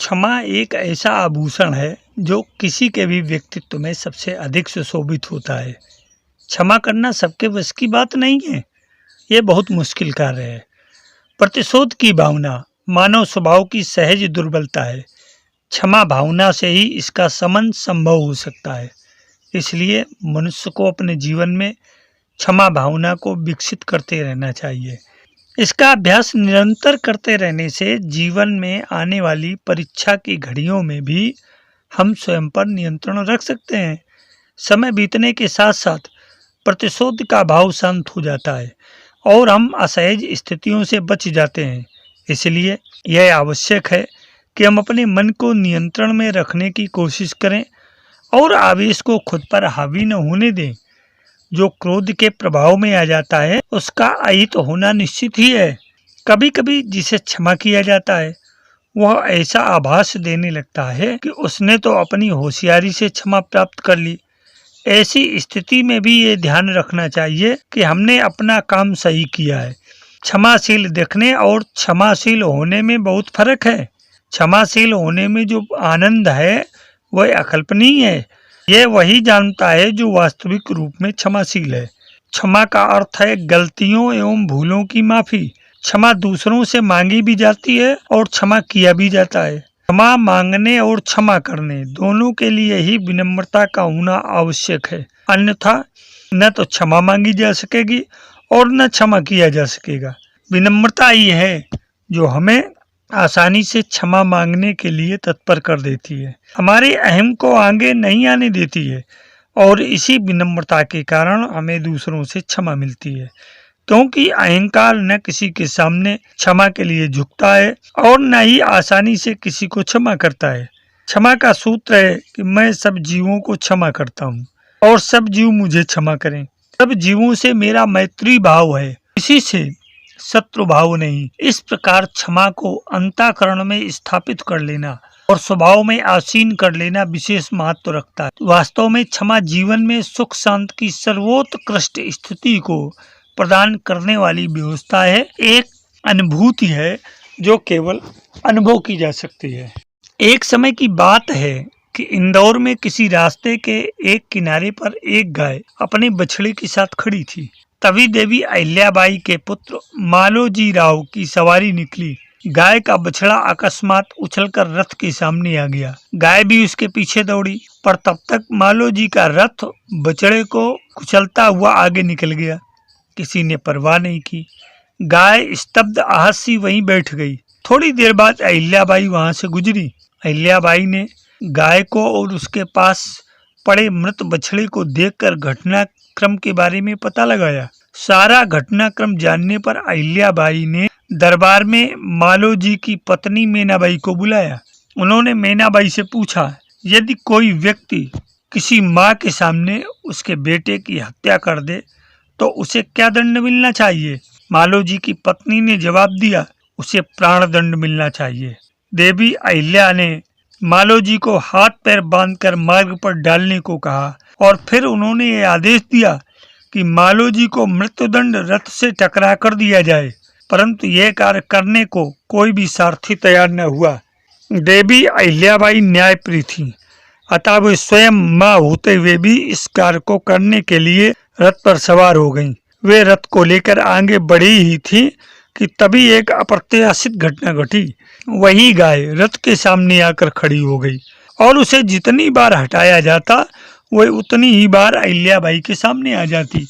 क्षमा एक ऐसा आभूषण है जो किसी के भी व्यक्तित्व में सबसे अधिक सुशोभित होता है। क्षमा करना सबके बस की बात नहीं है, ये बहुत मुश्किल कार्य है। प्रतिशोध की भावना मानव स्वभाव की सहज दुर्बलता है। क्षमा भावना से ही इसका शमन संभव हो सकता है। इसलिए मनुष्य को अपने जीवन में क्षमा भावना को विकसित करते रहना चाहिए। इसका अभ्यास निरंतर करते रहने से जीवन में आने वाली परीक्षा की घड़ियों में भी हम स्वयं पर नियंत्रण रख सकते हैं। समय बीतने के साथ साथ प्रतिशोध का भाव शांत हो जाता है और हम असहज स्थितियों से बच जाते हैं। इसलिए यह आवश्यक है कि हम अपने मन को नियंत्रण में रखने की कोशिश करें और आवेश को खुद पर हावी न होने दें। जो क्रोध के प्रभाव में आ जाता है उसका अहित होना निश्चित ही है। कभी कभी जिसे क्षमा किया जाता है वह ऐसा आभास देने लगता है कि उसने तो अपनी होशियारी से क्षमा प्राप्त कर ली। ऐसी स्थिति में भी ये ध्यान रखना चाहिए कि हमने अपना काम सही किया है। क्षमाशील दिखने और क्षमाशील होने में बहुत फर्क है। क्षमाशील होने में जो आनंद है वह अकल्पनीय है। यह वही जानता है जो वास्तविक रूप में क्षमाशील है। क्षमा का अर्थ है गलतियों एवं भूलों की माफी। क्षमा दूसरों से मांगी भी जाती है और क्षमा किया भी जाता है। क्षमा मांगने और क्षमा करने दोनों के लिए ही विनम्रता का होना आवश्यक है। अन्यथा न तो क्षमा मांगी जा सकेगी और न क्षमा किया जा सकेगा। विनम्रता ही है जो हमें आसानी से क्षमा मांगने के लिए तत्पर कर देती है, हमारे अहम को आगे नहीं आने देती है और इसी विनम्रता के कारण हमें दूसरों से क्षमा मिलती है। क्योंकि अहंकार न किसी के सामने क्षमा के लिए झुकता है और न ही आसानी से किसी को क्षमा करता है। क्षमा का सूत्र है कि मैं सब जीवों को क्षमा करता हूँ और सब जीव मुझे क्षमा करें। सब जीवों से मेरा मैत्री भाव है, किसी से शत्रु भाव नहीं। इस प्रकार क्षमा को अंतःकरण में स्थापित कर लेना और स्वभाव में आसीन कर लेना विशेष महत्व रखता है। वास्तव में क्षमा जीवन में सुख शांति की सर्वोत्कृष्ट स्थिति को प्रदान करने वाली व्यवस्था है। एक अनुभूति है जो केवल अनुभव की जा सकती है। एक समय की बात है कि इंदौर में किसी रास्ते के एक किनारे पर एक गाय अपने बछड़े के साथ खड़ी थी। तभी देवी अहिल्याबाई के पुत्र मालोजी राव की सवारी निकली। गाय का बछड़ा अकस्मात उछलकर रथ के सामने आ गया। गाय भी उसके पीछे दौड़ी, पर तब तक मालोजी का रथ बछड़े को कुचलता हुआ आगे निकल गया। किसी ने परवाह नहीं की। गाय स्तब्ध आहत सी वहीं बैठ गई। थोड़ी देर बाद अहिल्याबाई वहां से गुजरी। अहिल्याबाई ने गाय को और उसके पास पड़े मृत बछड़े को देखकर घटनाक्रम के बारे में पता लगाया। सारा घटनाक्रम जानने पर अहिल्याबाई ने दरबार में मालोजी की पत्नी मीनाबाई को बुलाया। उन्होंने मीनाबाई से पूछा, यदि कोई व्यक्ति किसी माँ के सामने उसके बेटे की हत्या कर दे तो उसे क्या दंड मिलना चाहिए? मालोजी की पत्नी ने जवाब दिया, उसे प्राण दंड मिलना चाहिए। देवी अहिल्या ने मालोजी को हाथ पैर बांधकर मार्ग पर डालने को कहा और फिर उन्होंने ये आदेश दिया कि मालोजी को मृत्युदंड रथ से टकरा कर दिया जाए। परंतु यह कार्य करने को कोई भी सारथी तैयार न हुआ। देवी अहिल्याबाई न्यायप्रिय थी, अतः वे स्वयं मां होते हुए भी इस कार्य को करने के लिए रथ पर सवार हो गईं। वे रथ को लेकर आगे बढ़ी ही थी कि तभी एक अप्रत्याशित घटना घटी। वही गाय रथ के सामने आकर खड़ी हो गई और उसे जितनी बार हटाया जाता वह उतनी ही बार अहिल्याबाई के सामने आ जाती।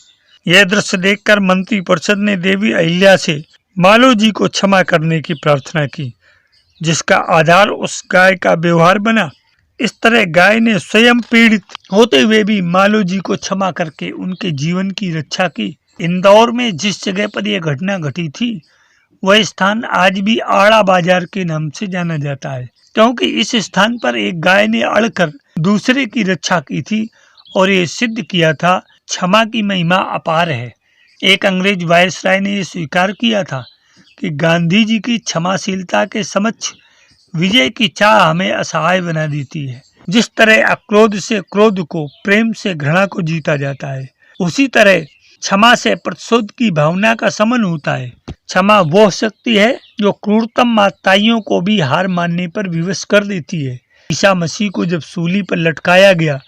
यह दृश्य देखकर मंत्री परिषद ने देवी अहिल्या से मालोजी को क्षमा करने की प्रार्थना की, जिसका आधार उस गाय का व्यवहार बना। इस तरह गाय ने स्वयं पीड़ित होते हुए भी मालोजी को क्षमा करके उनके जीवन की रक्षा की। इंदौर में जिस जगह पर यह घटना घटी थी वह स्थान आज भी आड़ा बाजार के नाम से जाना जाता है, क्योंकि इस स्थान पर एक गाय ने अड़कर दूसरे की रक्षा की थी और ये सिद्ध किया था क्षमा की महिमा अपार है। एक अंग्रेज वायसराय ने यह स्वीकार किया था कि गांधी जी की क्षमाशीलता के समक्ष विजय की चाह हमें असहाय बना देती है। जिस तरह अक्रोध से क्रोध को, प्रेम से घृणा को जीता जाता है, उसी तरह क्षमा से प्रतिशोध की भावना का शमन होता है। क्षमा वो शक्ति है जो क्रूरतम माताइयों को भी हार मानने पर विवश कर देती है। ईसा मसीह को जब सूली पर लटकाया गया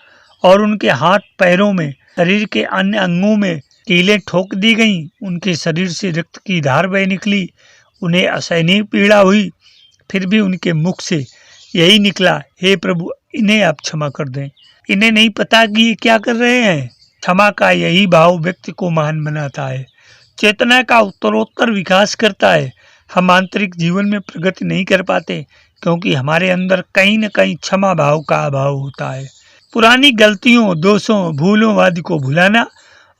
और उनके हाथ पैरों में, शरीर के अन्य अंगों में कीलें ठोक दी गईं, उनके शरीर से रक्त की धार बह निकली, उन्हें असहनीय पीड़ा हुई, फिर भी उनके मुख से यही निकला, हे प्रभु, इन्हें आप क्षमा कर दें, इन्हें नहीं पता कि ये क्या कर रहे हैं। क्षमा का यही भाव व्यक्ति को महान बनाता है, चेतना का उत्तरोत्तर विकास करता है। हम आंतरिक जीवन में प्रगति नहीं कर पाते क्योंकि हमारे अंदर कहीं न कहीं क्षमा भाव का अभाव होता है। पुरानी गलतियों, दोषों, भूलों आदि को भुलाना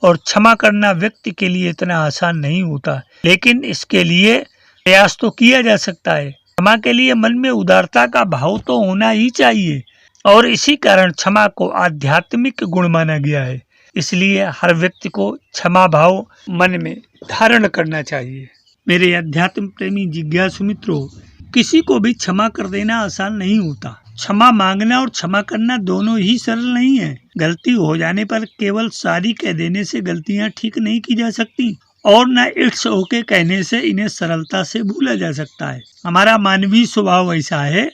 और क्षमा करना व्यक्ति के लिए इतना आसान नहीं होता, लेकिन इसके लिए प्रयास तो किया जा सकता है। क्षमा के लिए मन में उदारता का भाव तो होना ही चाहिए और इसी कारण क्षमा को आध्यात्मिक गुण माना गया है। इसलिए हर व्यक्ति को क्षमा भाव मन में धारण करना चाहिए। मेरे अध्यात्म प्रेमी जिज्ञासु मित्रों, किसी को भी क्षमा कर देना आसान नहीं होता। क्षमा मांगना और क्षमा करना दोनों ही सरल नहीं है। गलती हो जाने पर केवल सॉरी कह देने से गलतियां ठीक नहीं की जा सकती और न इट्स ओके कहने से इन्हें सरलता से भूला जा सकता है। हमारा मानवीय स्वभाव ऐसा है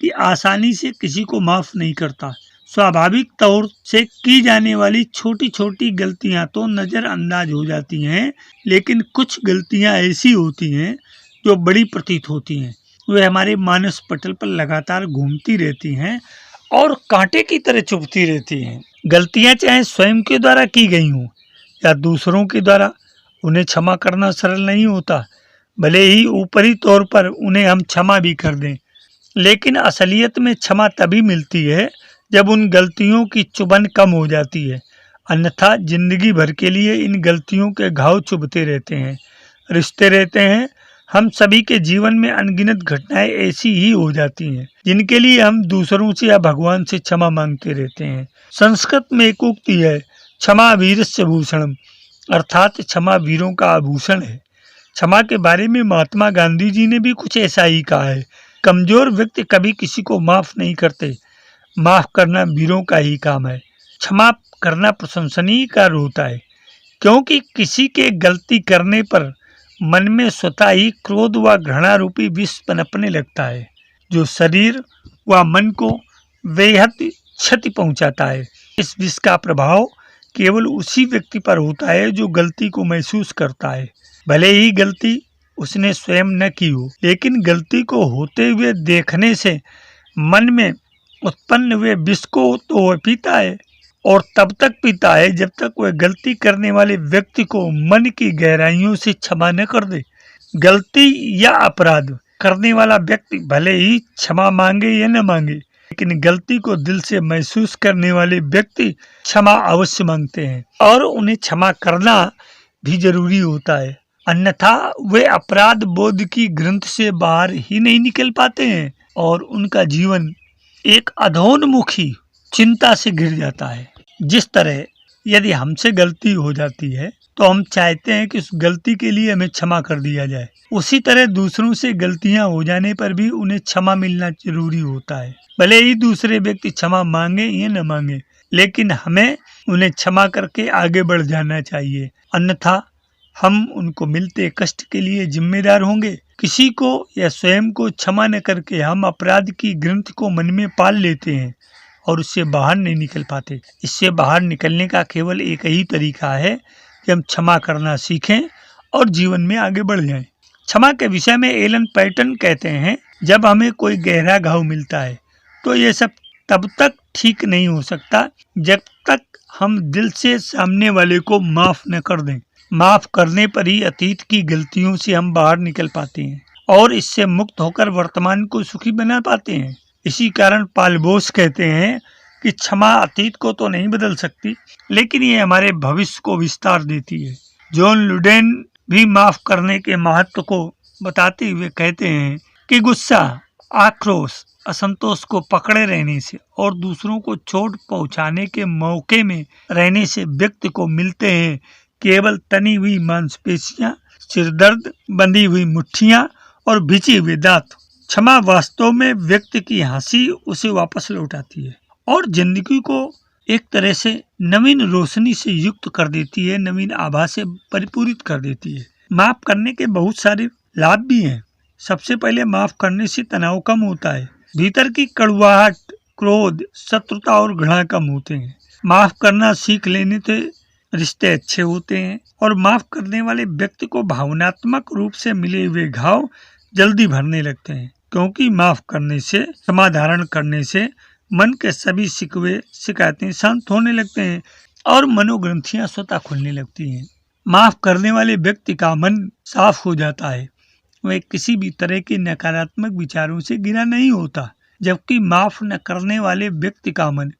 कि आसानी से किसी को माफ नहीं करता। स्वाभाविक तौर से की जाने वाली छोटी छोटी गलतियां तो नज़रअंदाज हो जाती हैं, लेकिन कुछ गलतियां ऐसी होती हैं जो बड़ी प्रतीत होती हैं। वे हमारे मानस पटल पर लगातार घूमती रहती हैं और कांटे की तरह चुभती रहती हैं। गलतियां चाहे स्वयं के द्वारा की गई हों या दूसरों के द्वारा, उन्हें क्षमा करना सरल नहीं होता। भले ही ऊपरी तौर पर उन्हें हम क्षमा भी कर दें, लेकिन असलियत में क्षमा तभी मिलती है जब उन गलतियों की चुभन कम हो जाती है। अन्यथा जिंदगी भर के लिए इन गलतियों के घाव चुभते रहते हैं, रिश्ते रहते हैं। हम सभी के जीवन में अनगिनत घटनाएं ऐसी ही हो जाती हैं जिनके लिए हम दूसरों से या भगवान से क्षमा मांगते रहते हैं। संस्कृत में एक उक्ति है, क्षमा वीरस्य भूषणम, अर्थात क्षमा वीरों का आभूषण है। क्षमा के बारे में महात्मा गांधी जी ने भी कुछ ऐसा ही कहा है। कमजोर व्यक्ति कभी किसी को माफ नहीं करते, माफ करना वीरों का ही काम है। क्षमा करना प्रशंसनीय कार्य होता है क्योंकि किसी के गलती करने पर मन में स्वतः ही क्रोध व घृणा रूपी विष पनपने लगता है, जो शरीर व मन को बेहद क्षति पहुंचाता है। इस विष का प्रभाव केवल उसी व्यक्ति पर होता है जो गलती को महसूस करता है। भले ही गलती उसने स्वयं न की हो, लेकिन गलती को होते हुए देखने से मन में उत्पन्न हुए विष को तो वह पीता है और तब तक पीता है जब तक वह गलती करने वाले व्यक्ति को मन की गहराइयों से क्षमा न कर दे। गलती या अपराध करने वाला व्यक्ति भले ही क्षमा मांगे या न मांगे, लेकिन गलती को दिल से महसूस करने वाले व्यक्ति क्षमा अवश्य मांगते हैं और उन्हें क्षमा करना भी जरूरी होता है। अन्यथा वे अपराध बोध की ग्रंथ से बाहर ही नहीं निकल पाते हैं और उनका जीवन एक अधोन्मुखी चिंता से घिर जाता है। जिस तरह यदि हमसे गलती हो जाती है तो हम चाहते हैं कि उस गलती के लिए हमें क्षमा कर दिया जाए, उसी तरह दूसरों से गलतियां हो जाने पर भी उन्हें क्षमा मिलना जरूरी होता है। भले ही दूसरे व्यक्ति क्षमा मांगे या न मांगे, लेकिन हमें उन्हें क्षमा करके आगे बढ़ जाना चाहिए, अन्यथा हम उनको मिलते कष्ट के लिए जिम्मेदार होंगे। किसी को या स्वयं को क्षमा न करके हम अपराध की ग्रंथ को मन में पाल लेते हैं और उससे बाहर नहीं निकल पाते। इससे बाहर निकलने का केवल एक ही तरीका है कि हम क्षमा करना सीखें और जीवन में आगे बढ़ जाएं। क्षमा के विषय में एलन पैटन कहते हैं, जब हमें कोई गहरा घाव मिलता है तो ये सब तब तक ठीक नहीं हो सकता जब तक हम दिल से सामने वाले को माफ न कर दें। माफ करने पर ही अतीत की गलतियों से हम बाहर निकल पाते हैं और इससे मुक्त होकर वर्तमान को सुखी बना पाते हैं। इसी कारण पॉल बोस कहते हैं कि क्षमा अतीत को तो नहीं बदल सकती, लेकिन ये हमारे भविष्य को विस्तार देती है। जॉन लुडेन भी माफ करने के महत्व को बताते हुए कहते हैं कि गुस्सा, आक्रोश, असंतोष को पकड़े रहने से और दूसरों को चोट पहुंचाने के मौके में रहने से व्यक्ति को मिलते हैं केवल तनी हुई मांसपेशियां, सिरदर्द, बंधी हुई मुट्ठियां और भिजी हुए दांत। क्षमा वास्तव में व्यक्ति की हंसी उसे वापस लौटाती है और जिंदगी को एक तरह से नवीन रोशनी से युक्त कर देती है, नवीन आभा से परिपूरित कर देती है। माफ करने के बहुत सारे लाभ भी हैं। सबसे पहले माफ करने से तनाव कम होता है, भीतर की कड़वाहट, क्रोध, शत्रुता और घृणा कम होते हैं। माफ करना सीख लेने से रिश्ते अच्छे होते हैं और माफ करने वाले व्यक्ति को भावनात्मक रूप से मिले हुए घाव जल्दी भरने लगते हैं, क्योंकि माफ करने से, क्षमा धारण करने से मन के सभी शिकवे शिकायतें शांत होने लगते हैं और मनोग्रंथियां स्वतः खुलने लगती हैं। माफ करने वाले व्यक्ति का मन साफ हो जाता है, वह किसी भी तरह के नकारात्मक विचारों से घिरा नहीं होता, जबकि माफ न करने वाले व्यक्ति का मन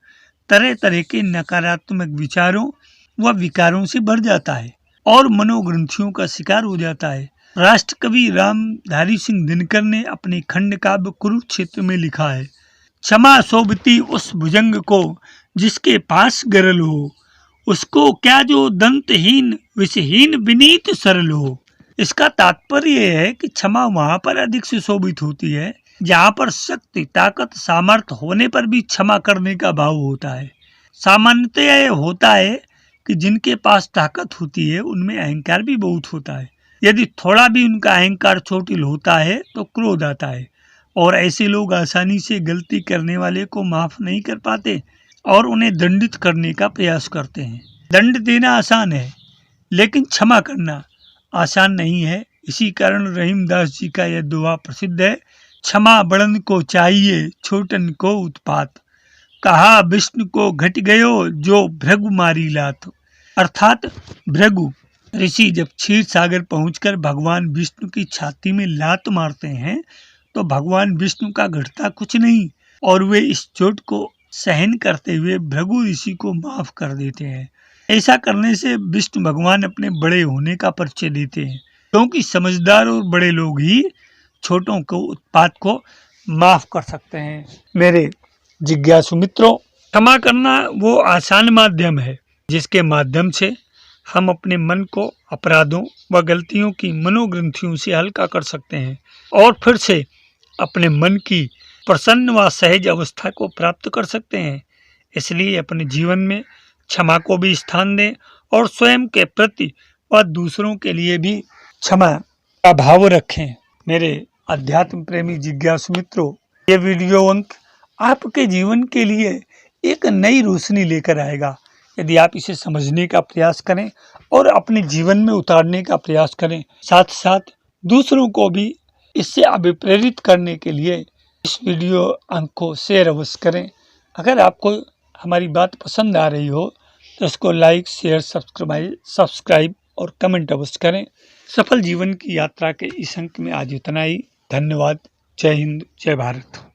तरह तरह के नकारात्मक विचारों व विकारों से भर जाता है और मनोग्रंथियों का शिकार हो जाता है। राष्ट्र कवि रामधारी सिंह दिनकर ने अपने खंड काव्य कुरुक्षेत्र में लिखा है, क्षमा सोबती उस भुजंग को जिसके पास गरल हो, उसको क्या जो दंतहीन विषहीन विनीत सरल हो। इसका तात्पर्य यह है कि क्षमा वहां पर अधिक सुशोभित होती है जहां पर शक्ति, ताकत, सामर्थ्य होने पर भी क्षमा करने का भाव होता है। सामान्यतः यह होता है कि जिनके पास ताकत होती है उनमें अहंकार भी बहुत होता है। यदि थोड़ा भी उनका अहंकार चोटिल होता है तो क्रोध आता है और ऐसे लोग आसानी से गलती करने वाले को माफ नहीं कर पाते और उन्हें दंडित करने का प्रयास करते हैं। दंड देना आसान है, लेकिन क्षमा करना आसान नहीं है। इसी कारण रहीमदास जी का यह दोहा प्रसिद्ध है, क्षमा बड़न को चाहिए छोटन को उत्पात, कहा विष्णु को घट गयो जो भृगु मारी लात। अर्थात भृगु ऋषि जब क्षीर सागर पहुंचकर भगवान विष्णु की छाती में लात मारते हैं तो भगवान विष्णु का घटता कुछ नहीं और वे इस चोट को सहन करते हुए भृगु ऋषि को माफ कर देते हैं। ऐसा करने से विष्णु भगवान अपने बड़े होने का परिचय देते हैं, क्योंकि समझदार और बड़े लोग ही छोटों को, उत्पात को माफ कर सकते हैं। मेरे जिज्ञासु मित्रों, क्षमा करना वो आसान माध्यम है जिसके माध्यम से हम अपने मन को अपराधों व गलतियों की मनोग्रंथियों से हल्का कर सकते हैं और फिर से अपने मन की प्रसन्न व सहज अवस्था को प्राप्त कर सकते हैं। इसलिए अपने जीवन में क्षमा को भी स्थान दें और स्वयं के प्रति व दूसरों के लिए भी क्षमा का भाव रखें। मेरे अध्यात्म प्रेमी जिज्ञासु मित्रों, ये वीडियो अंक आपके जीवन के लिए एक नई रोशनी लेकर आएगा यदि आप इसे समझने का प्रयास करें और अपने जीवन में उतारने का प्रयास करें। साथ साथ दूसरों को भी इससे अभिप्रेरित करने के लिए इस वीडियो अंक को शेयर अवश्य करें। अगर आपको हमारी बात पसंद आ रही हो तो इसको लाइक, शेयर, सब्सक्राइब और कमेंट अवश्य करें। सफल जीवन की यात्रा के इस अंक में आज इतना ही। धन्यवाद। जय हिंद, जय भारत।